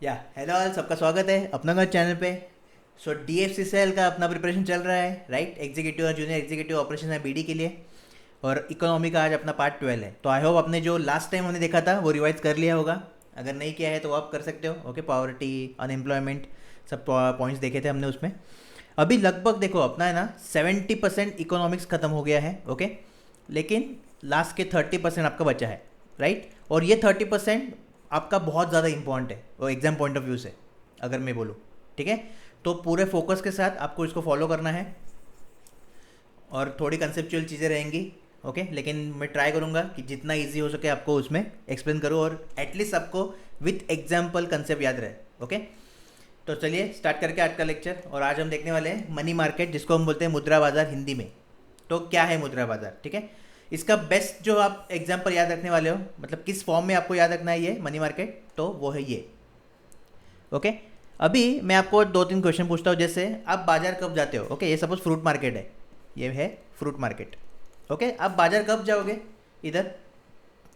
या hello all, सबका स्वागत है अपना का चैनल पे। सो DFCCL का अपना प्रिपरेशन चल रहा है, राइट। एग्जीक्यूटिव और जूनियर एग्जीक्यूटिव ऑपरेशन है BD के लिए। और इकोनॉमी का आज अपना पार्ट 12 है। तो आई होप आपने जो लास्ट टाइम हमने देखा था वो रिवाइज कर लिया होगा। अगर नहीं किया है तो आप कर सकते हो। ओके, पॉवर्टी, अनएम्प्लॉयमेंट, सब पॉइंट्स देखे थे हमने उसमें। अभी लगभग देखो अपना है ना 70% इकोनॉमिक्स खत्म हो गया है। ओके, लेकिन लास्ट के 30% आपका बचा है, राइट। और ये 30% आपका बहुत ज़्यादा इंपॉर्टेंट है वो एग्जाम पॉइंट ऑफ व्यू से, अगर मैं बोलूँ। ठीक है, तो पूरे फोकस के साथ आपको इसको फॉलो करना है और थोड़ी कंसेप्चुअल चीज़ें रहेंगी। ओके, लेकिन मैं ट्राई करूँगा कि जितना इजी हो सके आपको उसमें एक्सप्लेन करूँ और एटलीस्ट आपको विथ एग्जाम्पल कंसेप्ट याद रहे। ओके, तो चलिए स्टार्ट करके आज का लेक्चर। और आज हम देखने वाले हैं मनी मार्केट, जिसको हम बोलते हैं मुद्रा बाजार हिंदी में। तो क्या है मुद्रा बाजार, ठीक है। इसका बेस्ट जो आप एग्जाम्पल याद रखने वाले हो, मतलब किस फॉर्म में आपको याद रखना है ये मनी मार्केट, तो वो है ये। ओके, अभी मैं आपको दो तीन क्वेश्चन पूछता हूँ। जैसे आप बाजार कब जाते हो? ओके, ये सपोज फ्रूट मार्केट है, ये है फ्रूट मार्केट। ओके, आप बाजार कब जाओगे? इधर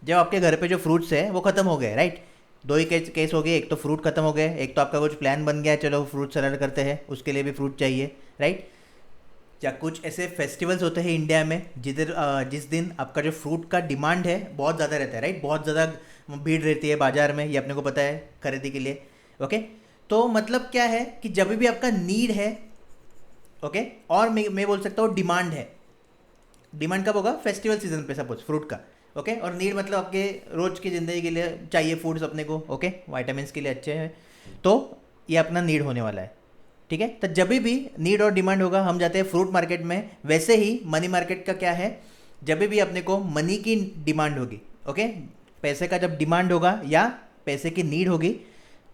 जब आपके घर पे जो फ्रूट्स है वो ख़त्म हो गए, राइट। दो ही केस हो गए, एक तो फ्रूट खत्म हो गए, एक तो आपका कुछ प्लान बन गया, चलो फ्रूट सलाद करते हैं, उसके लिए भी फ्रूट चाहिए, राइट। या कुछ ऐसे फेस्टिवल्स होते हैं इंडिया में जिधर जिस दिन आपका जो फ्रूट का डिमांड है बहुत ज़्यादा रहता है, राइट। बहुत ज़्यादा भीड़ रहती है बाज़ार में, ये अपने को पता है, खरीदी के लिए। ओके, तो मतलब क्या है कि जब भी आपका नीड है, ओके, और मैं बोल सकता हूँ डिमांड है। डिमांड कब होगा? फेस्टिवल सीजन पे सपोज फ्रूट का। ओके, और नीड मतलब आपके रोज की ज़िंदगी के लिए चाहिए फूड्स अपने को। ओके, वाइटामिन के लिए अच्छे हैं, तो ये अपना नीड होने वाला है। ठीक है, तो जब भी नीड और डिमांड होगा हम जाते हैं फ्रूट मार्केट में। वैसे ही मनी मार्केट का क्या है, जब भी अपने को मनी की डिमांड होगी, ओके, पैसे का जब डिमांड होगा या पैसे की नीड होगी,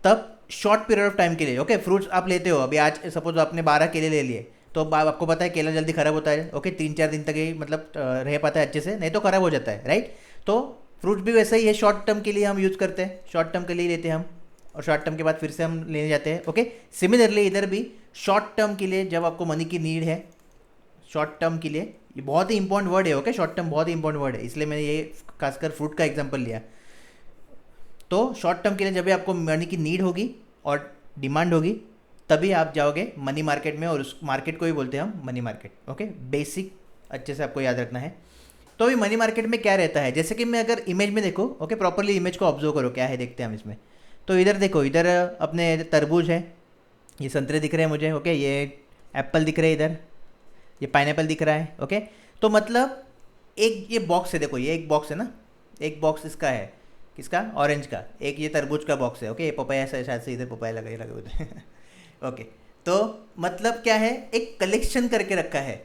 तब शॉर्ट पीरियड ऑफ टाइम के लिए, ओके, फ्रूट्स आप लेते हो। अभी आज सपोज आपने 12 केले ले लिए, तो आपको पता है केला जल्दी ख़राब होता है। ओके, 3-4 दिन तक ही मतलब रह पाता है अच्छे से, नहीं तो ख़राब हो जाता है, राइट। तो फ्रूट्स भी वैसे ही है, शॉर्ट टर्म के लिए हम यूज़ करते हैं, शॉर्ट टर्म के लिए लेते हैं हम, और शॉर्ट टर्म के बाद फिर से हम लेने जाते हैं। ओके, सिमिलरली इधर भी शॉर्ट टर्म के लिए जब आपको मनी की नीड है, शॉर्ट टर्म के लिए, ये बहुत ही इंपॉर्टेंट वर्ड है। ओके, शॉर्ट टर्म बहुत ही इंपॉर्टेंट वर्ड है, इसलिए मैंने ये खासकर फ्रूट का एग्जांपल लिया। तो शॉर्ट टर्म के लिए जब भी आपको मनी की नीड होगी और डिमांड होगी, तभी आप जाओगे मनी मार्केट में, और उस मार्केट को ही बोलते हैं हम मनी मार्केट। ओके, बेसिक अच्छे से आपको याद रखना है। तो अभी मनी मार्केट में क्या रहता है, जैसे कि मैं अगर इमेज में देखो, ओके, प्रॉपरली इमेज को ऑब्जर्व करो क्या है, देखते हैं हम इसमें। तो इधर देखो, इधर अपने तरबूज है, ये संतरे दिख रहे हैं मुझे। ओके, ये एप्पल दिख रहे हैं इधर, ये पाइनएप्पल दिख रहा है। ओके, तो मतलब एक ये बॉक्स है, देखो ये एक बॉक्स है ना, एक बॉक्स इसका है, किसका? ऑरेंज का। एक ये तरबूज का बॉक्स है। ओके, ये पपाया से शायद से इधर पपाया लगे हुए थे। ओके, तो मतलब क्या है, एक कलेक्शन करके रखा है।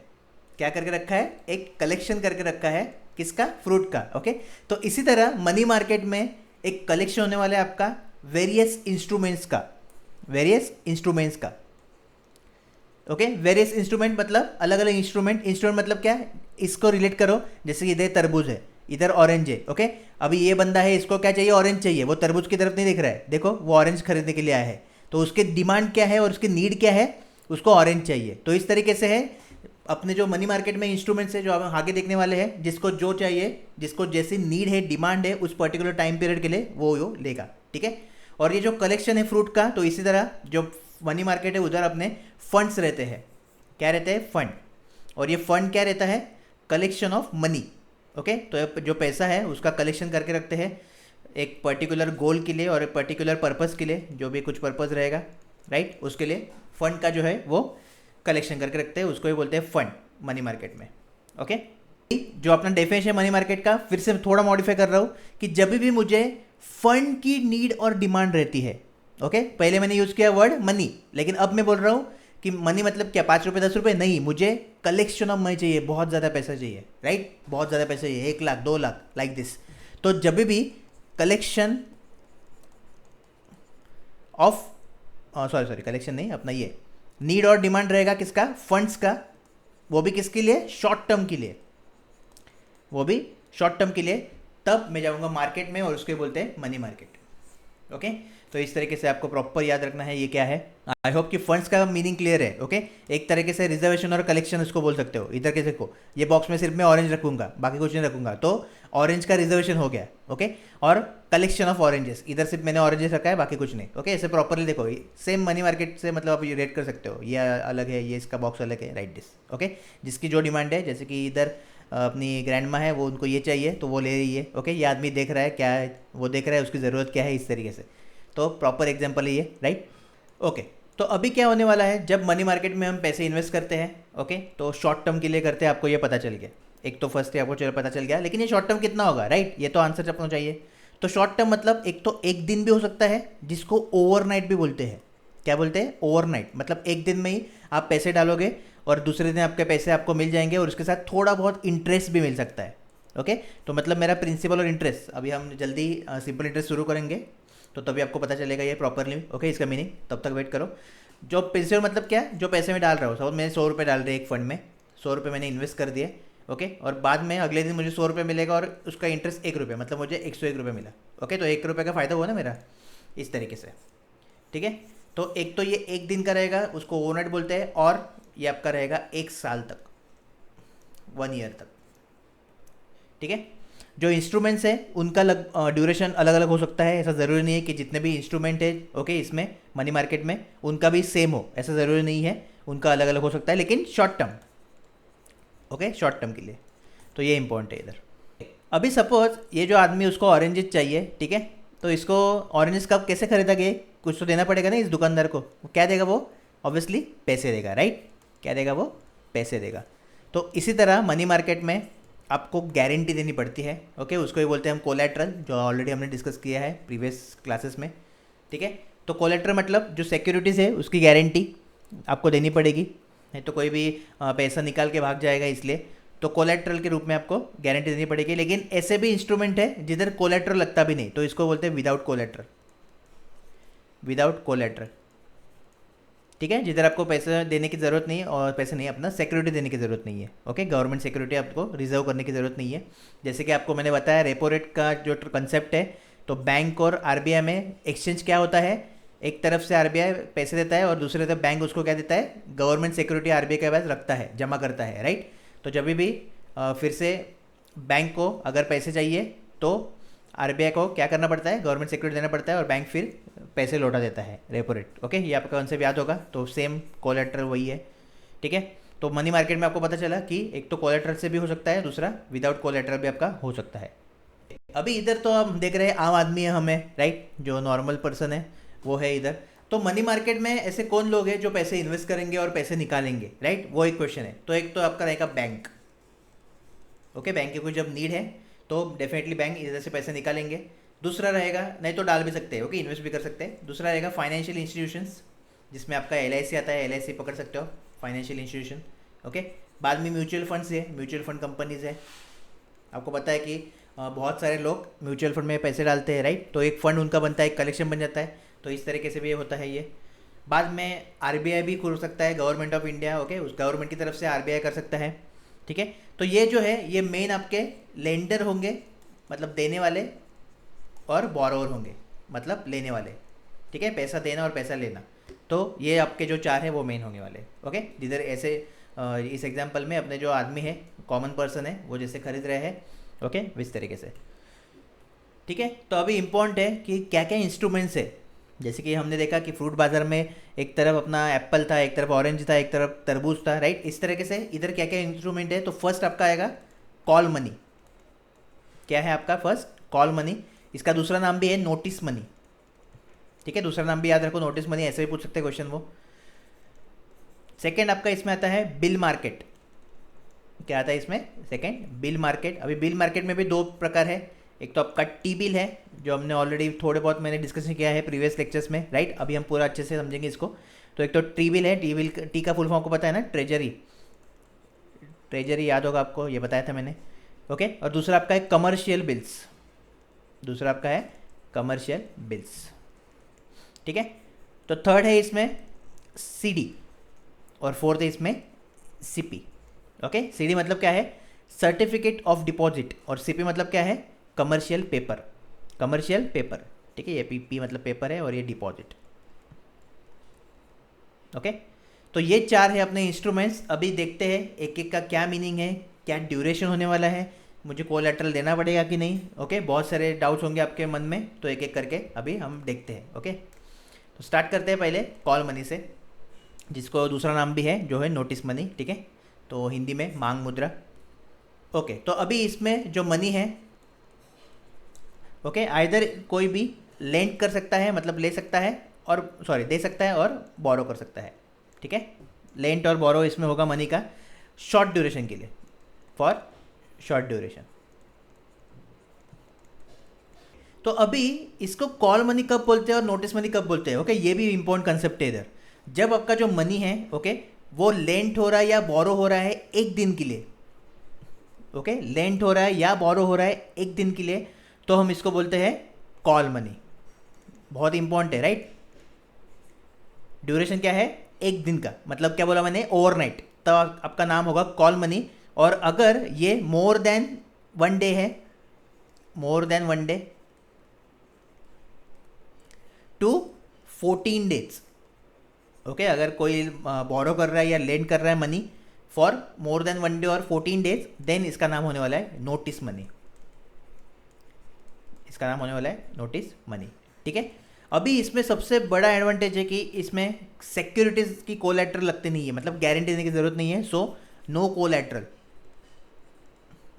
क्या करके रखा है? एक कलेक्शन करके रखा है, किसका? फ्रूट का। ओके, तो इसी तरह मनी मार्केट में एक कलेक्शन होने वाला है आपका वेरियस इंस्ट्रूमेंट्स का, वेरियस इंस्ट्रूमेंट्स का। ओके, वेरियस इंस्ट्रूमेंट मतलब अलग अलग इंस्ट्रूमेंट। इंस्ट्रूमेंट मतलब क्या है, इसको रिलेट करो, जैसे इधर तरबूज है, इधर ऑरेंज है। ओके, अभी ये बंदा है, इसको क्या चाहिए? ऑरेंज चाहिए। वो तरबूज की तरफ नहीं देख रहा है, देखो वो ऑरेंज खरीदने के लिए आया है, तो उसके डिमांड क्या है और उसकी नीड क्या है, उसको ऑरेंज चाहिए। तो इस तरीके से है अपने जो मनी मार्केट में इंस्ट्रूमेंट्स है, जो हम आगे देखने वाले हैं, जिसको जो चाहिए, जिसको जैसी नीड है, डिमांड है उस पर्टिकुलर टाइम पीरियड के लिए, वो लेगा। ठीक है, और ये जो कलेक्शन है फ्रूट का, तो इसी तरह जो मनी मार्केट है उधर अपने फंड्स रहते हैं। क्या रहते हैं? फंड। और ये फंड क्या रहता है? Collection of money. ओके, तो जो पैसा है उसका कलेक्शन करके रखते हैं एक पर्टिकुलर गोल के लिए और एक पर्टिकुलर पर्पस के लिए, जो भी कुछ पर्पस रहेगा, राइट, उसके लिए फंड का जो है वो कलेक्शन करके रखते हैं, उसको ही बोलते हैं फंड मनी मार्केट में। ओके, जो अपना डेफिनेशन है मनी मार्केट का, फिर से थोड़ा मॉडिफाई कर रहा हूँ कि जब भी मुझे फंड की नीड और डिमांड रहती है, ओके, पहले मैंने यूज़ किया वर्ड मनी, लेकिन अब मैं बोल रहा हूँ कि मनी मतलब क्या? 5 रुपये 10 रुपये नहीं, मुझे कलेक्शन ऑफ मनी चाहिए, बहुत ज़्यादा पैसा चाहिए, राइट, बहुत ज़्यादा पैसा चाहिए, 1 लाख 2 लाख, लाइक दिस। तो जब भी collection of, sorry sorry, collection नहीं, अपना ये नीड और डिमांड रहेगा, किसका? फंड्स का। वो भी किसके लिए? शॉर्ट टर्म के लिए, वो भी शॉर्ट टर्म के लिए। तब मैं जाऊंगा मार्केट में और उसको बोलते हैं मनी मार्केट। ओके। तो इस तरीके से आपको प्रॉपर याद रखना है ये क्या है। आई होप कि फंड्स का मीनिंग क्लियर है। ओके, एक तरीके से रिजर्वेशन और कलेक्शन उसको बोल सकते हो। इधर के देखो, ये बॉक्स में सिर्फ मैं ऑरेंज रखूंगा, बाकी कुछ नहीं रखूंगा, तो ऑरेंज का रिजर्वेशन हो गया। ओके, और कलेक्शन ऑफ ऑरेंजेस, इधर सिर्फ मैंने ऑरेंजेस रखा है, बाकी कुछ नहीं। ओके, ऐसे प्रॉपरली देखो, सेम मनी मार्केट से मतलब आप ये रेट कर सकते हो, ये अलग है, ये इसका बॉक्स अलग है, राइट दिस। ओके, जिसकी जो डिमांड है, जैसे कि इधर अपनी ग्रैंड माँ है, वो उनको ये चाहिए तो वो ले रही है। ओके, ये आदमी देख रहा है क्या है, वो देख रहा है उसकी ज़रूरत क्या है, इस तरीके से। तो प्रॉपर एग्जांपल है ये, राइट। ओके, तो अभी क्या होने वाला है, जब मनी मार्केट में हम पैसे इन्वेस्ट करते हैं, ओके, तो शॉर्ट टर्म के लिए करते हैं, आपको ये पता चल गया। एक तो फर्स्ट आपको चलो पता चल गया, लेकिन ये शॉर्ट टर्म कितना होगा, राइट, ये तो आंसर अपना चाहिए। तो शॉर्ट टर्म मतलब एक तो एक दिन भी हो सकता है, जिसको ओवरनाइट भी बोलते हैं। क्या बोलते हैं, ओवरनाइट, मतलब एक दिन में ही आप पैसे डालोगे और दूसरे दिन आपके पैसे आपको मिल जाएंगे, और उसके साथ थोड़ा बहुत इंटरेस्ट भी मिल सकता है। ओके, तो मतलब मेरा प्रिंसिपल और इंटरेस्ट, अभी हम जल्दी सिंपल इंटरेस्ट शुरू करेंगे, तो तभी आपको पता चलेगा ये प्रॉपरली। ओके, इसका मीनिंग, तब तक वेट करो। जो प्रिंसिपल मतलब क्या है, जो पैसे में डाल रहा हूँ, सपोज मैंने 100 रुपये डाल रहे एक फंड में, 100 रुपये मैंने इन्वेस्ट कर दिए। ओके, और बाद में अगले दिन मुझे 100 रुपये मिलेगा और उसका इंटरेस्ट 1 रुपये, मतलब मुझे 101 रुपये मिला। ओके, तो 1 रुपये का फ़ायदा हुआ ना मेरा, इस तरीके से। ठीक है, तो एक तो ये एक दिन का रहेगा, उसको ओवरनाइट बोलते हैं, और ये आपका रहेगा 1 साल तक, 1 ईयर तक। ठीक है, जो इंस्ट्रूमेंट्स है उनका ड्यूरेशन अलग अलग हो सकता है। ऐसा ज़रूरी नहीं है कि जितने भी इंस्ट्रूमेंट है, ओके, इसमें मनी मार्केट में उनका भी सेम हो, ऐसा ज़रूरी नहीं है, उनका अलग अलग हो सकता है, लेकिन short term, okay, short term के लिए तो ये इंपॉर्टेंट है इधर। अभी सपोज ये जो आदमी, उसको ऑरेंजेस चाहिए, ठीक है, तो इसको ऑरेंजेस कब कैसे खरीदा गया, कुछ तो देना पड़ेगा ना इस दुकानदार को। वो क्या देगा, वो ऑब्वियसली पैसे देगा, राइट। क्या देगा, वो पैसे देगा। तो इसी तरह मनी मार्केट में आपको गारंटी देनी पड़ती है। ओके, उसको ही बोलते हैं हम कोलैटरल, जो ऑलरेडी हमने डिस्कस किया है प्रीवियस क्लासेस में। ठीक है, तो कोलैटरल मतलब जो सिक्योरिटीज़ है उसकी गारंटी आपको देनी पड़ेगी, नहीं तो कोई भी पैसा निकाल के भाग जाएगा, इसलिए तो कोलैटरल के रूप में आपको गारंटी देनी पड़ेगी। लेकिन ऐसे भी इंस्ट्रूमेंट है जिधर कोलैटरल लगता भी नहीं, तो इसको बोलते हैं विदाउट कोलैटरल, विदाउट कोलैटरल। ठीक है, जिधर आपको पैसे देने की ज़रूरत नहीं है, और पैसे नहीं, अपना सिक्योरिटी देने की ज़रूरत नहीं है। ओके, गवर्नमेंट सिक्योरिटी आपको रिजर्व करने की ज़रूरत नहीं है। जैसे कि आपको मैंने बताया रेपो रेट का जो कंसेप्ट है, तो बैंक और आरबीआई में एक्सचेंज क्या होता है, एक तरफ से आरबीआई पैसे देता है और दूसरी तरफ बैंक उसको क्या देता है, गवर्नमेंट सिक्योरिटी आरबीआई के पास रखता है, जमा करता है, राइट। तो जब भी फिर से बैंक को अगर पैसे चाहिए तो आरबीआई को क्या करना पड़ता है, गवर्नमेंट सिक्योरिटी देना पड़ता है, और बैंक फिर पैसे लौटा देता है, रेपो रेट। ओके, ये आपका कौन से याद होगा, तो सेम कोलैटरल वही है। ठीक है, तो मनी मार्केट में आपको पता चला कि एक तो कोलैटरल से भी हो सकता है, दूसरा विदाउट कोलैटरल भी आपका हो सकता है। अभी इधर तो हम देख रहे हैं आम आदमी है हमें, राइट, जो नॉर्मल पर्सन है वो है इधर। तो मनी मार्केट में ऐसे कौन लोग हैं जो पैसे इन्वेस्ट करेंगे और पैसे निकालेंगे, राइट, वो एक क्वेश्चन है। तो एक तो आपका रहेगा बैंक। ओके, बैंक की कोई जब नीड है तो डेफिनेटली बैंक इधर से पैसे निकालेंगे। दूसरा रहेगा, नहीं तो डाल भी सकते हैं, ओके, इन्वेस्ट भी कर सकते हैं। दूसरा रहेगा फाइनेंशियल इंस्टीट्यूशंस, जिसमें आपका LIC आता है, LIC पकड़ सकते हो, फाइनेंशियल इंस्टीट्यूशन। ओके, बाद में म्यूचुअल फंड्स है, म्यूचुअल फंड कंपनीज है। आपको पता है कि बहुत सारे लोग म्यूचुअल फंड में पैसे डालते हैं, राइट, तो एक फ़ंड उनका बनता है, एक कलेक्शन बन जाता है, तो इस तरीके से भी ये होता है ये। बाद में आरबीआई भी खुल सकता है, गवर्नमेंट ऑफ इंडिया, ओके, उस गवर्नमेंट की तरफ से आरबीआई कर सकता है। ठीक है, तो ये जो है ये मेन आपके लेंडर होंगे, मतलब देने वाले, और बोरोवर होंगे, मतलब लेने वाले। ठीक है, पैसा देना और पैसा लेना, तो ये आपके जो चार हैं वो मेन होने वाले। ओके, जिधर ऐसे इस एग्जांपल में अपने जो आदमी है, कॉमन पर्सन है, वो जैसे खरीद रहे हैं, ओके, इस तरीके से। ठीक है, तो अभी इम्पोर्टेंट है कि क्या क्या इंस्ट्रूमेंट्स है। जैसे कि हमने देखा कि फ्रूट बाज़ार में एक तरफ अपना एप्पल था, एक तरफ ऑरेंज था, एक तरफ तरबूज था, राइट, इस तरीके से इधर क्या क्या इंस्ट्रूमेंट है। तो फर्स्ट आपका आएगा कॉल मनी। क्या है आपका फर्स्ट, कॉल मनी। इसका दूसरा नाम भी है नोटिस मनी। ठीक है, दूसरा नाम भी याद रखो, नोटिस मनी, ऐसे भी पूछ सकते हैं क्वेश्चन वो। सेकेंड आपका इसमें आता है बिल मार्केट। क्या आता है इसमें, सेकेंड बिल मार्केट। अभी बिल मार्केट में भी दो प्रकार है, एक तो आपका टी बिल है, जो हमने ऑलरेडी थोड़े बहुत मैंने डिस्कशन किया है प्रीवियस लेक्चर्स में, राइट, अभी हम पूरा अच्छे से समझेंगे इसको। तो एक तो टी बिल है, टी बिल, टी का फुल फॉर्म को पता है ना, ट्रेजरी, ट्रेजरी याद होगा आपको, ये बताया था मैंने। ओके, और दूसरा आपका है कमर्शियल बिल्स, दूसरा आपका है कमर्शियल बिल्स। ठीक है, तो थर्ड है इसमें सीडी, और फोर्थ है इसमें सीपी। ओके, सीडी मतलब क्या है, सर्टिफिकेट ऑफ डिपॉजिट, और सीपी मतलब क्या है, कमर्शियल पेपर, कमर्शियल पेपर। ठीक है, ये पी मतलब पेपर है और ये डिपॉजिट। ओके, तो ये चार है अपने इंस्ट्रूमेंट्स। अभी देखते हैं एक एक का क्या मीनिंग है, क्या ड्यूरेशन होने वाला है, मुझे कोलैटरल देना पड़ेगा कि नहीं। ओके, बहुत सारे डाउट्स होंगे आपके मन में, तो एक एक करके अभी हम देखते हैं। ओके, तो स्टार्ट करते हैं पहले कॉल मनी से, जिसको दूसरा नाम भी है जो है नोटिस मनी। ठीक है, तो हिंदी में मांग मुद्रा। ओके, तो अभी इसमें जो मनी है, ओके, आइदर कोई भी लेंड कर सकता है, मतलब ले सकता है और सॉरी दे सकता है और बोरो कर सकता है। ठीक है, लेंट और बोरो इसमें होगा मनी का शॉर्ट ड्यूरेशन के लिए, फॉर शॉर्ट ड्यूरेशन। तो अभी इसको कॉल मनी कब बोलते हैं और नोटिस मनी कब बोलते हैं, ओके, ये भी इंपॉर्टेंट कंसेप्ट है इधर। जब आपका जो मनी है, ओके, वो लेंट हो रहा है या बोरो हो रहा है एक दिन के लिए, ओके, लेंट हो रहा है या बोरो हो रहा है एक दिन के लिए, तो हम इसको बोलते हैं कॉल मनी। बहुत इंपॉर्टेंट है, राइट। ड्यूरेशन क्या है, एक दिन का, मतलब क्या बोला मैंने, ओवरनाइट, तब आपका नाम होगा कॉल मनी। और अगर ये मोर देन 1 डे है, more than 1 day to 14 days, okay, अगर कोई बोरो कर रहा है या लेंड कर रहा है money for more than 1 day और 14 डेज, देन इसका नाम होने वाला है नोटिस मनी। इसका नाम होने वाला है नोटिस मनी। ठीक है, अभी इसमें सबसे बड़ा एडवांटेज है कि इसमें सिक्योरिटीज की कोलैटरल लगते नहीं है, मतलब गारंटी देने की जरूरत नहीं है। So no collateral,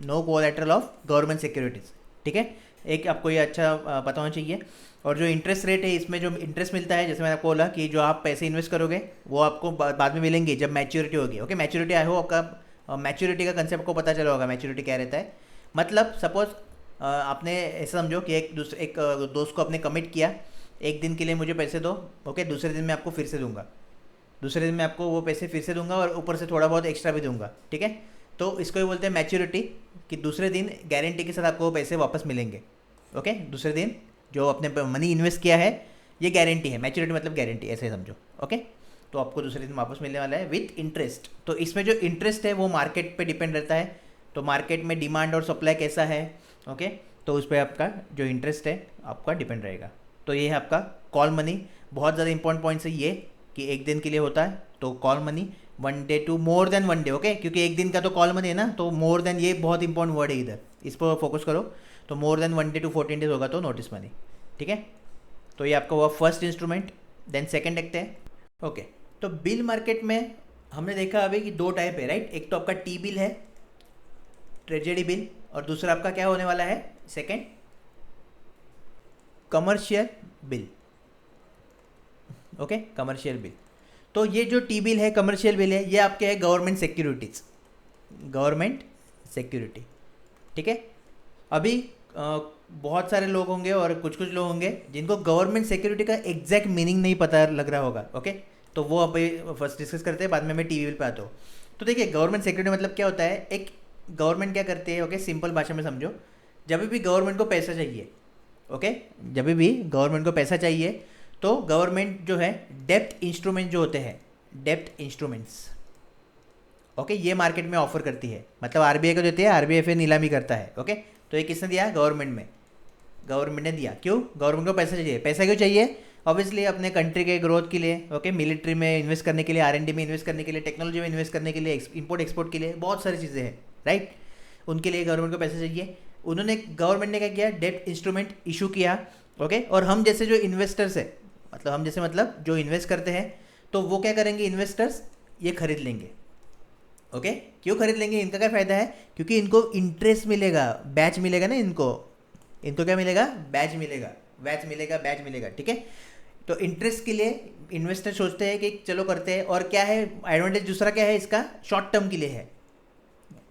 no collateral of government securities. ठीक है, एक आपको ये अच्छा पता होना चाहिए। और जो इंटरेस्ट रेट है, इसमें जो इंटरेस्ट मिलता है, जैसे मैंने आपको बोला कि जो आप पैसे इन्वेस्ट करोगे वो आपको बाद में मिलेंगे जब मैच्योरिटी होगी। ओके, मैच्योरिटी आई हो आपका मैच्योरिटी का कंसेप्ट को पता चला होगा। मैच्योरिटी क्या रहता है, मतलब सपोज आपने ऐसा समझो कि एक दोस्त को आपने कमिट किया, एक दिन के लिए मुझे पैसे दो, ओके, दूसरे दिन मैं आपको फिर से दूंगा, दूसरे दिन मैं आपको वो पैसे फिर से दूंगा और ऊपर से थोड़ा बहुत एक्स्ट्रा भी दूंगा। ठीक है, तो इसको ही बोलते हैं मैच्योरिटी, कि दूसरे दिन गारंटी के साथ आपको वो पैसे वापस मिलेंगे। ओके, दूसरे दिन जो आपने मनी इन्वेस्ट किया है, ये गारंटी है। मैच्योरिटी मतलब गारंटी, ऐसे समझो। ओके, तो आपको दूसरे दिन वापस मिलने वाला है विथ इंटरेस्ट। तो इसमें जो इंटरेस्ट है वो मार्केट पे डिपेंड रहता है, तो मार्केट में डिमांड और सप्लाई कैसा है, ओके, तो उस पर आपका जो इंटरेस्ट है आपका डिपेंड रहेगा। तो ये है आपका कॉल मनी। बहुत ज़्यादा इंपॉर्टेंट पॉइंट्स है ये, कि एक दिन के लिए होता है तो call money, 1 day to more than 1 day, okay, क्योंकि एक दिन का तो कॉल मनी है ना, तो मोर देन ये बहुत इंपॉर्टेंट वर्ड है इधर, इस पर फोकस करो। तो more than 1 day to 14 days होगा तो नोटिस मनी। ठीक है, तो ये आपका हुआ फर्स्ट इंस्ट्रूमेंट। देन सेकंड देखते हैं। ओके, तो बिल मार्केट में हमने देखा अभी कि 2 टाइप है, राइट। एक तो आपका टी बिल है, ट्रेजेडी बिल, और दूसरा आपका क्या होने वाला है, second commercial bill. Okay, commercial bill. तो ये जो टी बिल है, कमर्शियल बिल है, ये आपके है गवर्नमेंट सिक्योरिटीज, गवर्नमेंट सिक्योरिटी। ठीक है, अभी बहुत सारे लोग होंगे और कुछ कुछ लोग होंगे जिनको गवर्नमेंट सिक्योरिटी का एग्जैक्ट मीनिंग नहीं पता लग रहा होगा। ओके, तो वो अभी फर्स्ट डिस्कस करते हैं, बाद में मैं टी बिल पे आता हूँ। तो देखिए, गवर्नमेंट सिक्योरिटी मतलब क्या होता है, एक गवर्नमेंट क्या करती है, ओके, सिंपल भाषा में समझो, जब भी गवर्नमेंट को पैसा चाहिए, ओके, जब भी गवर्नमेंट को पैसा चाहिए, तो गवर्नमेंट जो है डेप्थ इंस्ट्रूमेंट जो होते हैं, डेप्थ इंस्ट्रूमेंट्स, ओके, ये मार्केट में ऑफर करती है, मतलब आरबीआई को देती है, आरबीआई फिर नीलामी करता है। ओके, तो ये किसने दिया, गवर्नमेंट ने दिया। क्यों, गवर्नमेंट को पैसा चाहिए। पैसा क्यों चाहिए, ऑब्वियसली अपने कंट्री के ग्रोथ के लिए, ओके, मिलिट्री में इन्वेस्ट करने के लिए, आरएनडी में इन्वेस्ट करने के लिए, टेक्नोलॉजी में इन्वेस्ट करने के लिए, इंपोर्ट एक्सपोर्ट के लिए, बहुत सारी चीज़ें हैं, राइट। उनके लिए गवर्नमेंट को पैसा चाहिए। गवर्नमेंट ने क्या किया, डेट इंस्ट्रूमेंट इशू किया, ओके, और हम जैसे जो इन्वेस्टर्स है, मतलब हम जैसे मतलब जो इन्वेस्ट करते हैं, तो वो क्या करेंगे, इन्वेस्टर्स ये खरीद लेंगे। ओके, क्यों खरीद लेंगे, इनका क्या फ़ायदा है, क्योंकि इनको इंटरेस्ट मिलेगा, बैच मिलेगा ना, इनको क्या मिलेगा, बैच मिलेगा। ठीक है, तो इंटरेस्ट के लिए इन्वेस्टर सोचते हैं कि चलो करते हैं। और क्या है एडवांटेज, दूसरा क्या है इसका, शॉर्ट टर्म के लिए है।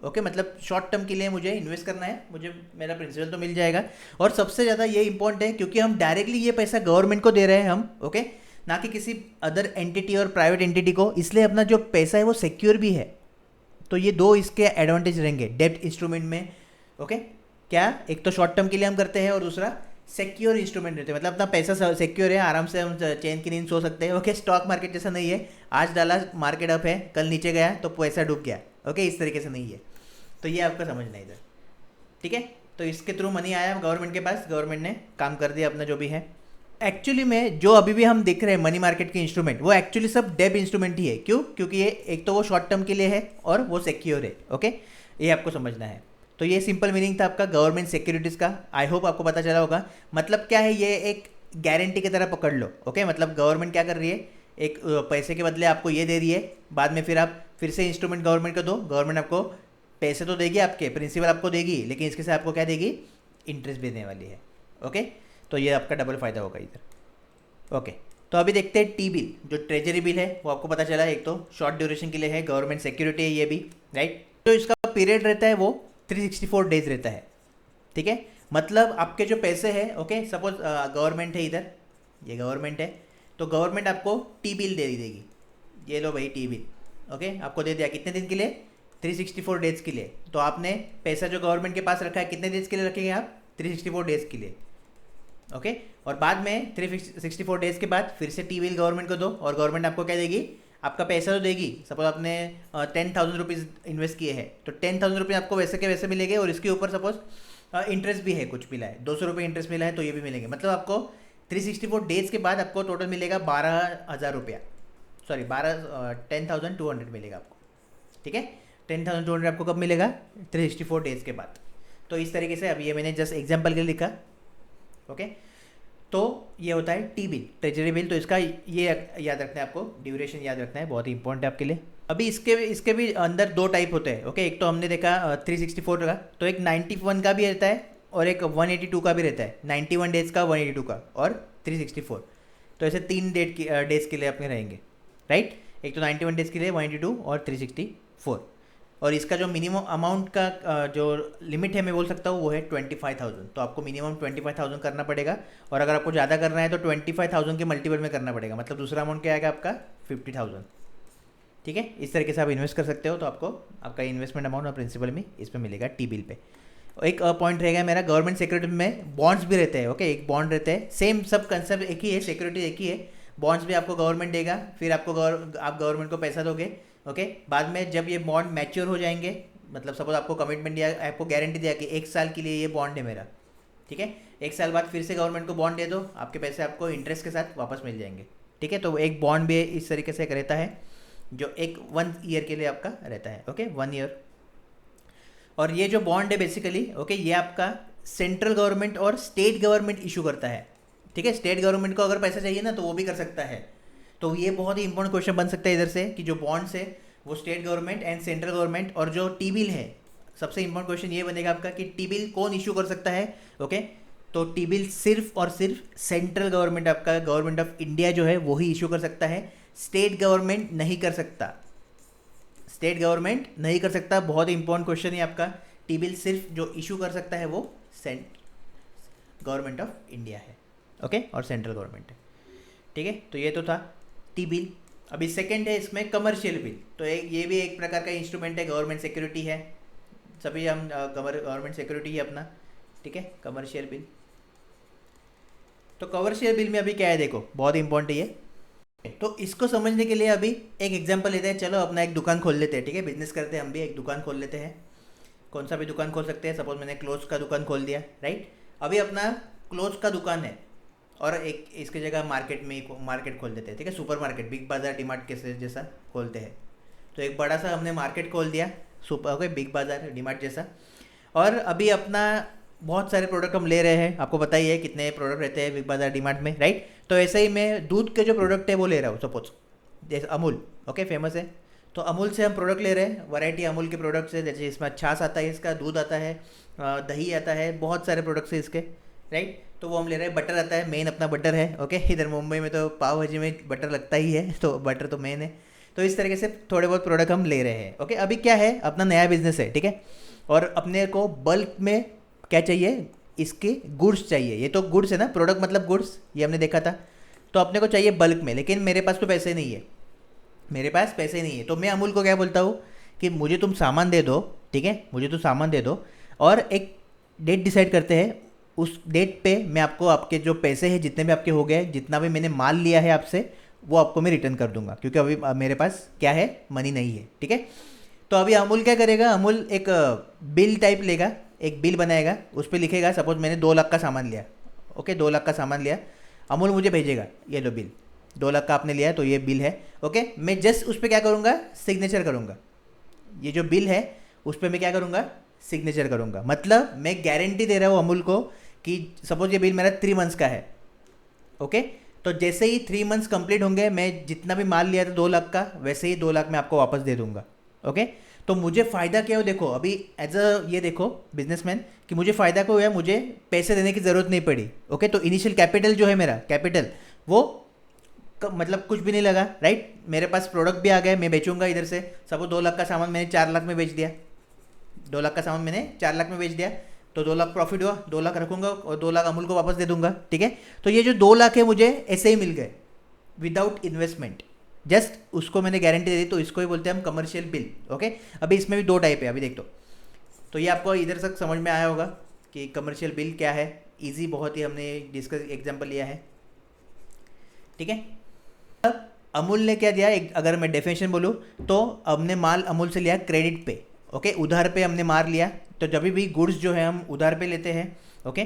ओके, मतलब शॉर्ट टर्म के लिए मुझे इन्वेस्ट करना है, मुझे मेरा प्रिंसिपल तो मिल जाएगा। और सबसे ज़्यादा ये इंपॉर्टेंट है क्योंकि हम डायरेक्टली ये पैसा गवर्नमेंट को दे रहे हैं हम, ओके, ना कि किसी अदर एंटिटी और प्राइवेट एंटिटी को, इसलिए अपना जो पैसा है वो सिक्योर भी है। तो ये 2 इसके एडवांटेज रहेंगे डेब्ट इंस्ट्रूमेंट में। ओके, क्या, एक तो शॉर्ट टर्म के लिए हम करते हैं और दूसरा सिक्योर इंस्ट्रूमेंट रहते हैं, मतलब अपना पैसा सिक्योर है, आराम से हम चैन की नींद सो सकते हैं। ओके, स्टॉक मार्केट जैसा नहीं है, आज डाला मार्केट अप है, कल नीचे गया तो पैसा डूब गया। ओके, इस तरीके से नहीं है। तो ये आपका समझना है इधर। ठीक है, तो इसके थ्रू मनी आया गवर्नमेंट के पास, गवर्नमेंट ने काम कर दिया अपना जो भी है। एक्चुअली में जो अभी भी हम देख रहे हैं मनी मार्केट के इंस्ट्रूमेंट, वो एक्चुअली सब डेब इंस्ट्रूमेंट ही है। क्यों? क्योंकि ये एक तो वो शॉर्ट टर्म के लिए है और वो सिक्योर है। ओके, ये आपको समझना है। तो ये सिंपल मीनिंग था आपका गवर्नमेंट सिक्योरिटीज़ का। आई होप आपको पता चला होगा। मतलब क्या है, ये एक गारंटी की तरह पकड़ लो। ओके, मतलब गवर्नमेंट क्या कर रही है, एक पैसे के बदले आपको ये दे रही है, बाद में फिर आप फिर से इंस्ट्रूमेंट गवर्नमेंट को दो, गवर्नमेंट आपको पैसे तो देगी, आपके प्रिंसिपल आपको देगी, लेकिन इसके साथ आपको क्या देगी, इंटरेस्ट भी देने वाली है। ओके, तो ये आपका डबल फायदा होगा इधर। ओके, तो अभी देखते हैं टी बिल, जो ट्रेजरी बिल है वो आपको पता चला, एक तो शॉर्ट ड्यूरेशन के लिए है, गवर्नमेंट सिक्योरिटी है ये भी, राइट। तो इसका पीरियड रहता है वो 364 डेज रहता है। ठीक है, मतलब आपके जो पैसे हैं, ओके, सपोज गवर्नमेंट है इधर, ये गवर्नमेंट है, तो गवर्नमेंट आपको टी बिल दे देगी, ये लो भाई टी बिल, ओके, आपको दे दिया कितने दिन के लिए, 364 डेज के लिए। तो आपने पैसा जो गवर्नमेंट के पास रखा है कितने डेज के लिए रखेंगे आप, 364 डेज के लिए। ओके, और बाद में 364 डेज के बाद फिर से टी बिल गवर्नमेंट को दो, और गवर्नमेंट आपको क्या देगी, आपका पैसा तो देगी। सपोज आपने 10,000 रुपीज़ इन्वेस्ट किए हैं, तो 10,000 रुपये आपको वैसे के वैसे मिलेंगे, और इसके ऊपर सपोज इंटरेस्ट भी है, कुछ मिला है, 200 रुपये इंटरेस्ट मिला है, तो ये भी मिलेंगे। मतलब आपको 364 डेज के बाद आपको टोटल मिलेगा 12,000 रुपया, सॉरी 10,200 मिलेगा आपको। ठीक है, 10,200 आपको कब मिलेगा, 364 डेज के बाद। तो इस तरीके से, अभी ये मैंने जस्ट एग्जाम्पल के लिए लिखा। ओके, तो ये होता है टी बिल, ट्रेजरी बिल। तो इसका ये याद रखना है आपको, ड्यूरेशन याद रखना है, बहुत ही इंपॉर्टेंट है आपके लिए। अभी इसके भी अंदर दो टाइप होते हैं। ओके, एक तो हमने देखा 364 का, तो एक 91 का भी रहता है और एक 182 का भी रहता है। 91 डेज का, 182 का और 364। तो ऐसे 3 डेज के लिए अपने रहेंगे, राइट। एक तो 91 डेज के लिए 182 और 364। और इसका जो मिनिमम अमाउंट का जो लिमिट है मैं बोल सकता हूँ वो है 25,000। तो आपको मिनिमम 25,000 करना पड़ेगा, और अगर आपको ज़्यादा करना है तो 25,000 के मल्टीपल में करना पड़ेगा। मतलब दूसरा अमाउंट क्या आएगा आपका, 50,000। ठीक है, इस तरीके से आप इन्वेस्ट कर सकते हो। तो आपको आपका इन्वेस्टमेंट अमाउंट और प्रिंसिपल भी इसमें मिलेगा टी बिल पे। एक पॉइंट रहेगा मेरा, गवर्नमेंट सिक्योरिटी में बॉन्ड्स भी रहते हैं। ओके, एक बॉन्ड रहते हैं, सेम सब कंसेप्ट एक ही है, सिक्योरिटी एक ही है। बॉन्ड्स भी आपको गवर्नमेंट देगा, फिर आप गवर्नमेंट को पैसा दोगे। ओके, बाद में जब ये बॉन्ड मैच्योर हो जाएंगे, मतलब सपोज आपको कमिटमेंट दिया, आपको गारंटी दिया कि 1 साल के लिए ये बॉन्ड है मेरा, ठीक है, 1 साल बाद फिर से गवर्नमेंट को बॉन्ड दे दो, आपके पैसे आपको इंटरेस्ट के साथ वापस मिल जाएंगे। ठीक है, तो एक बॉन्ड भी इस तरीके से रहता है, जो एक 1 ईयर के लिए आपका रहता है। Okay, 1 year. और ये जो बॉन्ड है बेसिकली, ओके, ये आपका सेंट्रल गवर्नमेंट और स्टेट गवर्नमेंट इशू करता है। ठीक है, स्टेट गवर्नमेंट को अगर पैसा चाहिए ना तो वो भी कर सकता है। तो ये बहुत ही इंपॉर्टेंट क्वेश्चन बन सकता है इधर से, कि जो बॉन्ड्स है वो state government and central government, और जो टी बिल है, सबसे इंपॉर्टेंट क्वेश्चन ये बनेगा आपका कि टी बिल कौन इशू कर सकता है। ओके, तो टी बिल सिर्फ और सिर्फ सेंट्रल गवर्नमेंट, आपका गवर्नमेंट ऑफ इंडिया जो है वो ही इशू कर सकता है, स्टेट गवर्नमेंट नहीं कर सकता। स्टेट गवर्नमेंट नहीं कर सकता, बहुत ही इंपॉर्टेंट क्वेश्चन है आपका। टी बिल सिर्फ जो इशू कर सकता है वो गवर्नमेंट ऑफ इंडिया है, ओके, और सेंट्रल गवर्नमेंट है। ठीक है, तो ये तो था टी बिल। अभी सेकंड है इसमें कमर्शियल बिल। तो ये भी एक प्रकार का इंस्ट्रूमेंट है, गवर्नमेंट सिक्योरिटी है, सभी हम गवर्नमेंट सिक्योरिटी है अपना। ठीक है, कमर्शियल बिल। तो कमर्शियल बिल में अभी क्या है देखो, बहुत इंपॉर्टेंट है ये। तो इसको समझने के लिए अभी एक एग्जांपल लेते हैं। चलो अपना एक दुकान खोल लेते हैं। ठीक है, बिजनेस करते हैं हम भी, एक दुकान खोल लेते हैं। कौन सा भी दुकान खोल सकते हैं। सपोज मैंने क्लोथ्स का दुकान खोल दिया, राइट। अभी अपना क्लोथ्स का दुकान है, और एक इसकी जगह मार्केट खोल देते हैं। ठीक है, सुपर मार्केट, बिग बाज़ार, डीमार्ट के जैसा खोलते हैं। तो एक बड़ा सा हमने मार्केट खोल दिया, सुपर, ओके, बिग बाज़ार, डीमार्ट जैसा। और अभी अपना बहुत सारे प्रोडक्ट हम ले रहे हैं, आपको पता ही है कितने प्रोडक्ट रहते हैं बिग बाज़ार, डीमार्ट में, राइट। तो ऐसे ही मैं दूध के जो प्रोडक्ट है वो ले रहा हूँ, सपोज जैसे अमूल, ओके, फेमस है। तो अमूल से हम प्रोडक्ट ले रहे हैं, वैरायटी अमूल के प्रोडक्ट्स है, जैसे इसमें छाछ आता है, इसका दूध आता है, दही आता है, बहुत सारे प्रोडक्ट्स है इसके, राइट। तो वो हम ले रहे हैं। बटर आता है, मेन अपना बटर है, ओके। इधर मुंबई में तो पाव भाजी में बटर लगता ही है, तो बटर तो मेन है। तो इस तरीके से थोड़े बहुत प्रोडक्ट हम ले रहे हैं, ओके। अभी क्या है, अपना नया बिजनेस है, ठीक है, और अपने को बल्क में क्या चाहिए, इसके गुड्स चाहिए। ये तो गुड्स है ना, प्रोडक्ट मतलब गुड्स, ये हमने देखा था। तो अपने को चाहिए बल्क में, लेकिन मेरे पास तो पैसे नहीं है, मेरे पास पैसे नहीं है। तो मैं अमूल को क्या बोलता हूँ कि मुझे तुम सामान दे दो, ठीक है, मुझे तो सामान दे दो, और एक डेट डिसाइड करते हैं, उस डेट पे मैं आपको आपके जो पैसे हैं जितने भी आपके हो गए, जितना भी मैंने माल लिया है आपसे, वो आपको मैं रिटर्न कर दूंगा, क्योंकि अभी मेरे पास क्या है, मनी नहीं है। ठीक है, तो अभी अमूल क्या करेगा, अमूल एक बिल टाइप लेगा, एक बिल बनाएगा, उस पर लिखेगा सपोज मैंने 2 लाख का सामान लिया, ओके 2 लाख का सामान लिया, अमूल मुझे भेजेगा ये लो बिल, 2 लाख का आपने लिया है तो ये बिल है, ओके। मैं जस्ट उस पर क्या करूँगा, सिग्नेचर करूँगा, ये जो बिल है उस पर मैं क्या करूँगा, सिग्नेचर करूँगा। मतलब मैं गारंटी दे रहा हूँ अमूल को कि सपोज ये बिल मेरा 3 मंथ्स का है, ओके। तो जैसे ही 3 मंथ्स कंप्लीट होंगे, मैं जितना भी माल लिया था 2 लाख का, वैसे ही 2 लाख मैं आपको वापस दे दूंगा, ओके। तो मुझे फ़ायदा क्या हो, देखो अभी एज अ ये देखो बिजनेसमैन कि मुझे फ़ायदा क्या हुआ है, मुझे पैसे देने की ज़रूरत नहीं पड़ी, ओके। तो इनिशियल कैपिटल जो है मेरा कैपिटल वो मतलब कुछ भी नहीं लगा, राइट। मेरे पास प्रोडक्ट भी आ गए, मैं बेचूंगा इधर से, सपोज 2 लाख का सामान मैंने 4 लाख में बेच दिया, 2 लाख का सामान मैंने 4 लाख में बेच दिया, तो 2 लाख प्रॉफिट हुआ, 2 लाख रखूंगा और 2 लाख अमूल को वापस दे दूंगा, ठीक है। तो ये जो 2 लाख है मुझे ऐसे ही मिल गए विदाउट इन्वेस्टमेंट, जस्ट उसको मैंने गारंटी दे दी, तो इसको ही बोलते हैं हम कमर्शियल बिल, ओके। अभी इसमें भी 2 टाइप है, अभी देख तो ये आपको इधर तक समझ में आया होगा कि कमर्शियल बिल क्या है। ईजी बहुत ही, हमने डिस्कस एग्जाम्पल लिया है, ठीक है। अब अमूल ने क्या दिया, एक अगर मैं डेफिनेशन बोलूँ तो हमने माल अमूल से लिया क्रेडिट पे, ओके, उधार पे हमने माल लिया। तो जब भी गुड्स जो है हम उधार पे लेते हैं, ओके,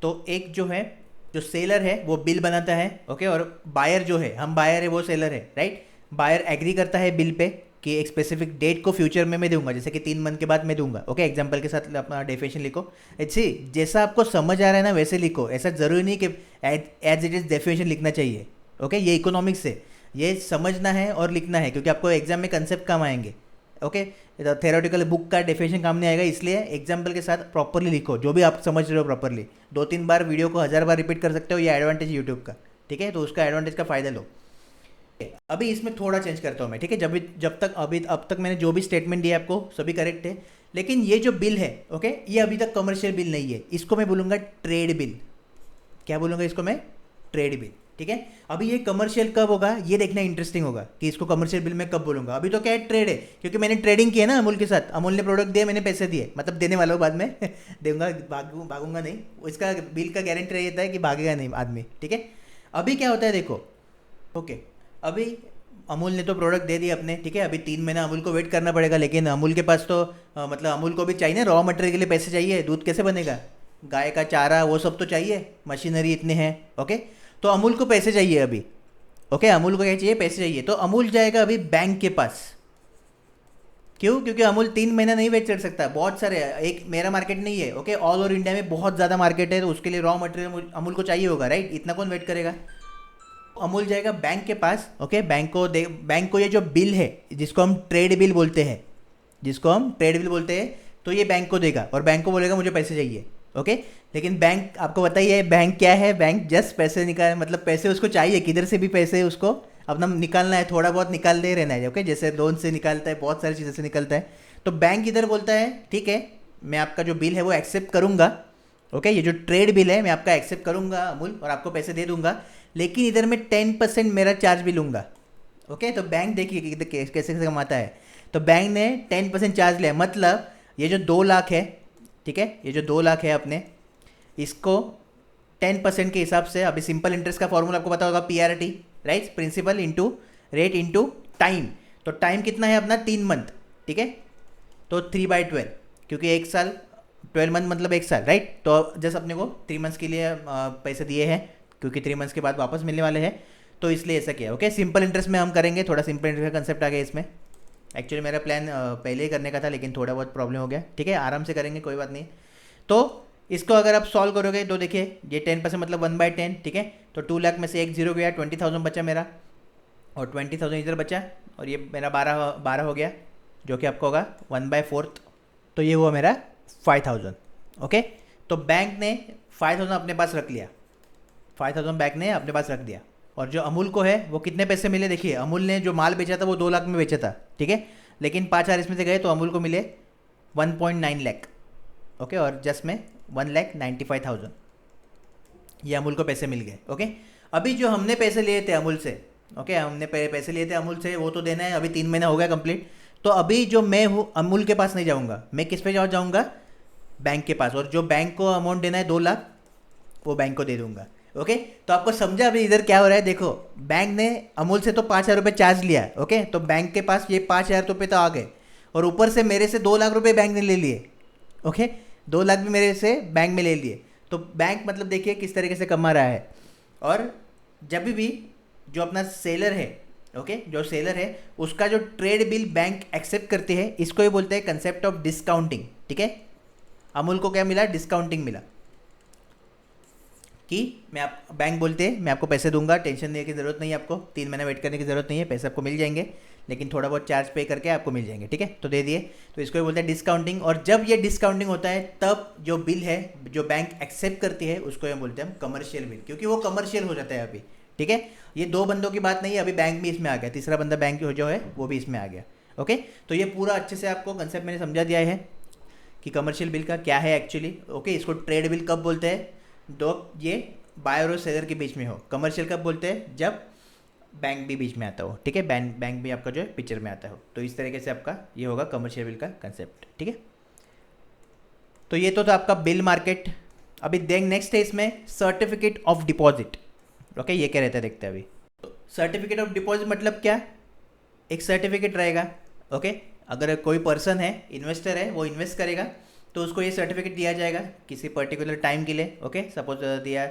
तो एक जो है जो सेलर है वो बिल बनाता है, ओके, और बायर जो है, हम बायर है वो सेलर है, राइट। बायर एग्री करता है बिल पे कि एक स्पेसिफिक डेट को फ्यूचर में मैं दूंगा, जैसे कि 3 मंथ के बाद मैं दूंगा, ओके। एग्जांपल के साथ अपना डेफिनेशन लिखो, अच्छी जैसा आपको समझ आ रहा है ना वैसे लिखो, ऐसा ज़रूरी नहीं कि एज इट इज़ डेफिनेशन लिखना चाहिए, ओके। ये इकोनॉमिक्स है, ये समझना है और लिखना है, क्योंकि आपको एग्जाम में कंसेप्ट काम आएंगे, ओके। थेरोटिकल बुक का डेफिनेशन काम नहीं आएगा, इसलिए एग्जाम्पल के साथ प्रॉपरली लिखो जो भी आप समझ रहे हो प्रॉपरली। 2-3 बार वीडियो को 1000 बार रिपीट कर सकते हो, ये एडवांटेज यूट्यूब का, ठीक है। तो उसका एडवांटेज का फ़ायदा लो। अभी इसमें थोड़ा चेंज करता हूँ मैं, ठीक है। जब तक अब तक मैंने जो भी स्टेटमेंट दिया आपको सभी करेक्ट है, लेकिन ये जो बिल है, ओके, ये अभी तक कमर्शियल बिल नहीं है, इसको मैं बोलूँगा ट्रेड बिल। क्या बोलूँगा इसको मैं, ट्रेड बिल, ठीक है। अभी ये कमर्शियल कब होगा ये देखना इंटरेस्टिंग होगा कि इसको कमर्शियल बिल में कब बोलूँगा। अभी तो क्या है, ट्रेड है, क्योंकि मैंने ट्रेडिंग की है ना अमूल के साथ, अमूल ने प्रोडक्ट दिया, मैंने पैसे दिए, मतलब देने वाला हूँ बाद में दूंगा, भागूंगा नहीं, इसका बिल का गारंटी रहता है कि भागेगा नहीं आदमी, ठीक है। अभी क्या होता है देखो, ओके, अभी अमूल ने तो प्रोडक्ट दे दिए अपने, ठीक है। अभी 3 महीना अमूल को वेट करना पड़ेगा, लेकिन अमूल के पास तो मतलब अमूल को भी चाहिए ना, रॉ मटेरियल के लिए पैसे चाहिए, दूध कैसे बनेगा, गाय का चारा वो सब तो चाहिए, मशीनरी इतने हैं, ओके। तो अमूल को पैसे चाहिए अभी, ओके, अमूल को क्या चाहिए, पैसे चाहिए। तो अमूल जाएगा अभी बैंक के पास, क्यों, क्योंकि अमूल 3 महीना नहीं वेट कर सकता, बहुत सारे, एक मेरा मार्केट नहीं है, ओके, ऑल ओवर इंडिया में बहुत ज़्यादा मार्केट है, तो उसके लिए रॉ मटेरियल अमूल को चाहिए होगा, राइट। इतना कौन वेट करेगा। अमूल जाएगा बैंक के पास, ओके, बैंक को ये जो बिल है जिसको हम ट्रेड बिल बोलते हैं, तो ये बैंक को देगा और बैंक को बोलेगा मुझे पैसे चाहिए, ओके। लेकिन बैंक आपको बताइए बैंक क्या है, बैंक जस्ट पैसे निकाल, मतलब पैसे उसको चाहिए, किधर से भी पैसे उसको अपना निकालना है, थोड़ा बहुत निकालते ही रहना है, ओके। जैसे लोन से निकालता है, बहुत सारी चीज़ों से निकलता है। तो बैंक इधर बोलता है ठीक है, मैं आपका जो बिल है वो एक्सेप्ट करूँगा, ओके, ये जो ट्रेड बिल है मैं आपका एक्सेप्ट करूँगा अमूल, और आपको पैसे दे दूंगा, लेकिन इधर मैं 10% मेरा चार्ज भी लूँगा, ओके। तो बैंक देखिए इधर कैसे कैसे कमाता है। तो बैंक ने 10% चार्ज लिया, मतलब ये जो 2 लाख है, ठीक है, ये जो 2 लाख है अपने, इसको 10% के हिसाब से, अभी सिंपल इंटरेस्ट का फॉर्मूला आपको पता होगा, PRT, right, principal into rate into time. तो टाइम कितना है अपना, 3 मंथ, ठीक है। तो 3/12, क्योंकि 1 साल 12 मंथ मतलब 1 साल, राइट। तो जस्ट अपने को 3 मंथ्स के लिए पैसे दिए हैं, क्योंकि 3 मंथ्स के बाद वापस मिलने वाले हैं, तो इसलिए ऐसा किया, ओके। सिंपल इंटरेस्ट में हम करेंगे, थोड़ा सिंपल इंटरेस्ट का कंसेप्ट आ गया इसमें। एक्चुअली मेरा प्लान पहले ही करने का था, लेकिन थोड़ा बहुत प्रॉब्लम हो गया, ठीक है, आराम से करेंगे, कोई बात नहीं। तो इसको अगर आप सॉल्व करोगे तो देखिए ये 10% मतलब 1/10, ठीक है। तो 2 लाख में से एक जीरो गया, 20,000 बचा मेरा, और 20,000 इधर बचा, और ये मेरा 12 हो गया, जो कि आपको होगा 1/4, तो ये हुआ मेरा 5,000, ओके। तो बैंक ने 5,000 अपने पास रख लिया, 5,000 बैंक ने अपने पास रख दिया। और जो अमूल को है वो कितने पैसे मिले, देखिए अमूल ने जो माल बेचा था वो 2 लाख में बेचा था, ठीक है, लेकिन 5,000 इसमें से गए तो अमूल को मिले 1.9 लाख, ओके, और जस्ट में 1,95,000 ये अमूल को पैसे मिल गए, ओके। अभी जो हमने पैसे लिए थे अमूल से, ओके, हमने पैसे लिए थे अमूल से, वो तो देना है, अभी 3 महीना हो गया कंप्लीट। तो अभी जो मैं हूँ अमूल के पास नहीं जाऊँगा, मैं किस पे जाऊँगा, बैंक के पास, और जो बैंक को अमाउंट देना है 2 लाख वो बैंक को दे दूंगा, ओके। तो आपको समझा अभी इधर क्या हो रहा है, देखो बैंक ने अमूल से तो 5,000 रुपये चार्ज लिया, ओके। तो बैंक के पास ये 5,000 रुपये तो आ गए, और ऊपर से मेरे से 2 लाख रुपये बैंक ने ले लिए, ओके। 2 लाख भी मेरे से बैंक में ले लिए। तो बैंक मतलब देखिए किस तरीके से कमा रहा है। और जब भी जो अपना सेलर है, ओके, जो सेलर है उसका जो ट्रेड बिल बैंक एक्सेप्ट करती है, इसको ही बोलते हैं कंसेप्ट ऑफ डिस्काउंटिंग। ठीक है, अमूल को क्या मिला? डिस्काउंटिंग मिला कि मैं आप बैंक बोलते हैं मैं आपको पैसे दूंगा, टेंशन लेने की ज़रूरत नहीं है, आपको 3 महीने वेट करने की ज़रूरत नहीं है, पैसे आपको मिल जाएंगे, लेकिन थोड़ा बहुत चार्ज पे करके आपको मिल जाएंगे। ठीक है, तो दे दिए, तो इसको ही बोलते हैं डिस्काउंटिंग। और जब ये डिस्काउंटिंग होता है तब जो बिल है जो बैंक एक्सेप्ट करती है उसको हम बोलते हैं हम कमर्शियल बिल, क्योंकि वो कमर्शियल हो जाता है अभी। ठीक है, ये 2 बंदों की बात नहीं है, अभी बैंक भी इसमें आ गया, तीसरा बंदा बैंक जो है वो भी इसमें आ गया। ओके, तो ये पूरा अच्छे से आपको कंसेप्ट मैंने समझा दिया है कि कमर्शियल बिल का क्या है एक्चुअली। ओके, इसको ट्रेड बिल कब बोलते हैं? ये बायर और सेलर के बीच में हो। कमर्शियल कब बोलते हैं? जब बैंक भी बीच में आता हो। ठीक है, बैंक भी आपका जो है पिक्चर में आता हो। तो इस तरीके से आपका ये होगा कमर्शियल बिल का कंसेप्ट। ठीक है, तो ये तो था आपका बिल मार्केट। अभी देख नेक्स्ट है इसमें सर्टिफिकेट ऑफ डिपॉजिट। ओके, ये क्या रहता है देखते हैं अभी। सर्टिफिकेट ऑफ डिपॉजिट मतलब क्या? एक सर्टिफिकेट रहेगा। ओके, अगर कोई पर्सन है, इन्वेस्टर है, वो इन्वेस्ट करेगा तो उसको ये सर्टिफिकेट दिया जाएगा किसी पर्टिकुलर टाइम के लिए। ओके, सपोज दिया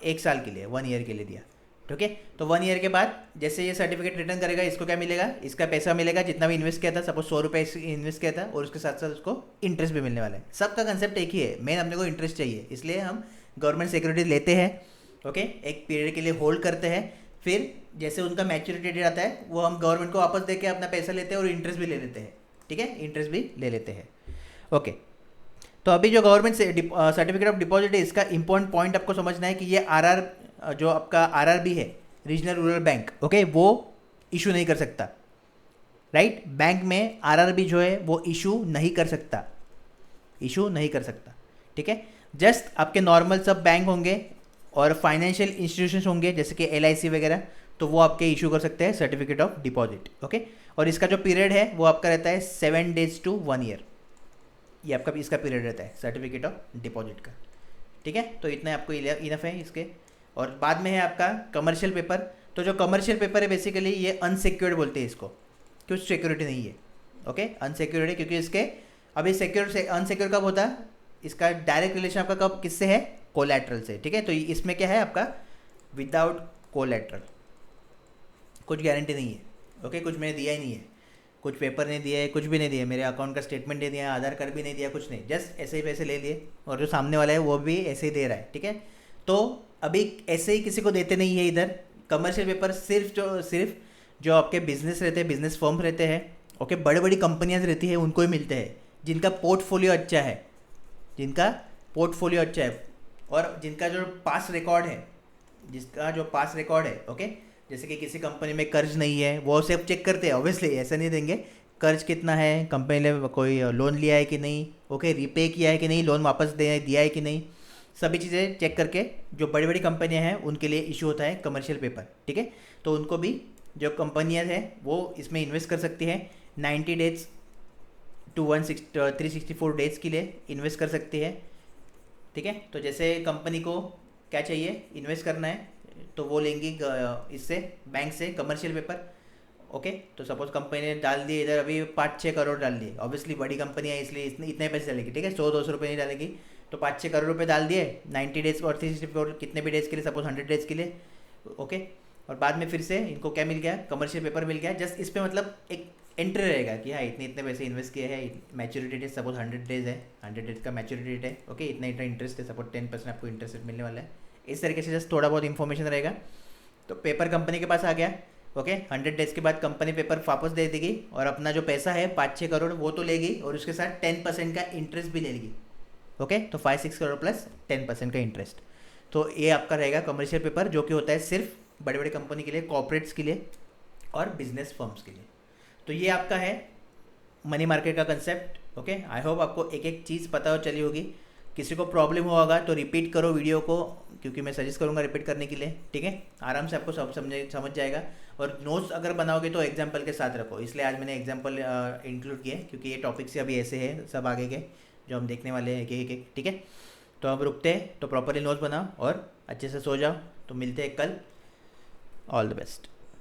1 साल के लिए, 1 ईयर के लिए दिया। ठीक है, तो 1 ईयर के बाद जैसे ये सर्टिफिकेट रिटर्न करेगा, इसको क्या मिलेगा? इसका पैसा मिलेगा जितना भी इन्वेस्ट किया था। सपोज 100 रुपये इन्वेस्ट किया था और उसके साथ साथ उसको इंटरेस्ट भी मिलने वाला है। सबका कंसेप्ट एक ही है, मेन अपने को इंटरेस्ट चाहिए, इसलिए हम गवर्नमेंट सिक्योरिटी लेते हैं। ओके, एक पीरियड के लिए होल्ड करते हैं, फिर जैसे उनका मैच्योरिटी डेट आता है वो हम गवर्नमेंट को वापस दे के अपना पैसा लेते हैं और इंटरेस्ट भी ले लेते हैं। ठीक है, इंटरेस्ट भी ले लेते हैं। ओके, तो अभी जो गवर्नमेंट से सर्टिफिकेट ऑफ डिपॉजिट है, इसका इंपॉर्टेंट पॉइंट आपको समझना है कि ये जो आपका आरआरबी है, रीजनल रूरल बैंक, ओके, वो इशू नहीं कर सकता। राइट, बैंक में आरआरबी जो है वो इशू नहीं कर सकता, इशू नहीं कर सकता। ठीक है, जस्ट आपके नॉर्मल सब बैंक होंगे और फाइनेंशियल इंस्टीट्यूशंस होंगे जैसे कि एलआईसी वगैरह, तो वो आपके इशू कर सकते हैं सर्टिफिकेट ऑफ डिपॉजिट। ओके, और इसका जो पीरियड है वो आपका रहता है 7 days to 1 year। ये आपका इसका पीरियड रहता है सर्टिफिकेट ऑफ डिपॉजिट का। ठीक है, तो इतना आपको इनफ है इसके। और बाद में है आपका कमर्शियल पेपर। तो जो कमर्शियल पेपर है बेसिकली ये अनसिक्योर्ड बोलते हैं इसको, कुछ सिक्योरिटी नहीं है। ओके, अनसिक्योर्ड है क्योंकि इसके अभी सिक्योर से अनसिक्योर कब होता है? इसका डायरेक्ट रिलेशन आपका कब किससे है? कोलैटरल से। ठीक है, तो इसमें क्या है आपका विदाउट कोलैटरल, कुछ गारंटी नहीं है। ओके, कुछ मैंने दिया ही नहीं है, कुछ पेपर नहीं दिया है, कुछ भी नहीं दिया, मेरे अकाउंट का स्टेटमेंट नहीं दिया, आधार कार्ड भी नहीं दिया, कुछ नहीं, जस्ट ऐसे ही पैसे ले लिए और जो सामने वाला है वो भी ऐसे ही दे रहा है। ठीक है, तो अभी ऐसे ही किसी को देते नहीं है इधर। कमर्शियल पेपर सिर्फ जो आपके बिजनेस रहते हैं, बिजनेस फर्म रहते हैं, ओके, बड़ी बड़ी कंपनियाँ रहती है, उनको ही मिलते हैं जिनका पोर्टफोलियो अच्छा है, जिनका पोर्टफोलियो अच्छा है और जिनका जो पास रिकॉर्ड है, ओके, जैसे कि किसी कंपनी में कर्ज नहीं है, वो सिर्फ चेक करते हैं, ऑब्वियसली ऐसा नहीं देंगे कर्ज कितना है, कंपनी ने कोई लोन लिया है कि नहीं, ओके, रीपे किया है कि नहीं, लोन वापस दिया है कि नहीं, सभी चीज़ें चेक करके जो बड़ी बड़ी कंपनियां हैं उनके लिए इशू होता है कमर्शियल पेपर। ठीक है, तो उनको भी जो कंपनियां हैं वो इसमें इन्वेस्ट कर सकती हैं 90 days to 364 days के लिए इन्वेस्ट कर सकती है। ठीक है, तो जैसे कंपनी को क्या चाहिए, इन्वेस्ट करना है, तो वो लेंगी इससे बैंक से कमर्शियल पेपर। ओके, तो सपोज कंपनी ने डाल दिए इधर अभी 5-6 करोड़ डाल दिए, ऑब्वियसली बड़ी कंपनी है इसलिए इतने पैसे डालेगी। ठीक है, 100-200 रुपये नहीं डालेगी, तो 5-6 करोड़ रुपये डाल दिए 90 days और 364 कितने भी डेज़ के लिए, सपोज 100 days के लिए। ओके, और बाद में फिर से इनको क्या मिल गया? कमर्शियल पेपर मिल गया। जस्ट इस पर मतलब एक एंट्री रहेगा कि हाँ इतने पैसे इन्वेस्ट किए हैं, मैच्योरिटी डेट सपोज 100 days है, 100 days का मैच्योरिटी डेट है। ओके, इतना इंटरेस्ट है, सपोज 10% आपको इंटरेस्ट मिलने वाला है। इस तरीके से जस्ट थोड़ा बहुत इन्फॉर्मेशन रहेगा। तो पेपर कंपनी के पास आ गया। ओके, 100 days के बाद कंपनी पेपर वापस दे देगी और अपना जो पैसा है 5-6 करोड़ वो तो लेगी और उसके साथ 10% का इंटरेस्ट भी ले लेगी। ओके, तो 5-6 करोड़ प्लस 10% का इंटरेस्ट। तो ये आपका रहेगा कमर्शियल पेपर, जो कि होता है सिर्फ बड़े बड़े कंपनी के लिए, कॉर्पोरेट्स के लिए और बिजनेस फर्म्स के लिए। तो ये आपका है मनी मार्केट का कंसेप्ट। ओके, आई होप आपको एक एक चीज़ पता हो चली होगी। किसी को प्रॉब्लम होगा तो रिपीट करो वीडियो को, क्योंकि मैं सजेस्ट करूँगा रिपीट करने के लिए। ठीक है, आराम से आपको सब समझ जाएगा। और नोट्स अगर बनाओगे तो एग्जाम्पल के साथ रखो, इसलिए आज मैंने एग्जाम्पल इंक्लूड किए, क्योंकि ये टॉपिक से अभी ऐसे है सब आगे के जो हम देखने वाले हैं एक एक। ठीक है, तो अब रुकते हैं, तो प्रॉपरली नोट्स बनाओ और अच्छे से सो जाओ। तो मिलते हैं कल, ऑल द बेस्ट।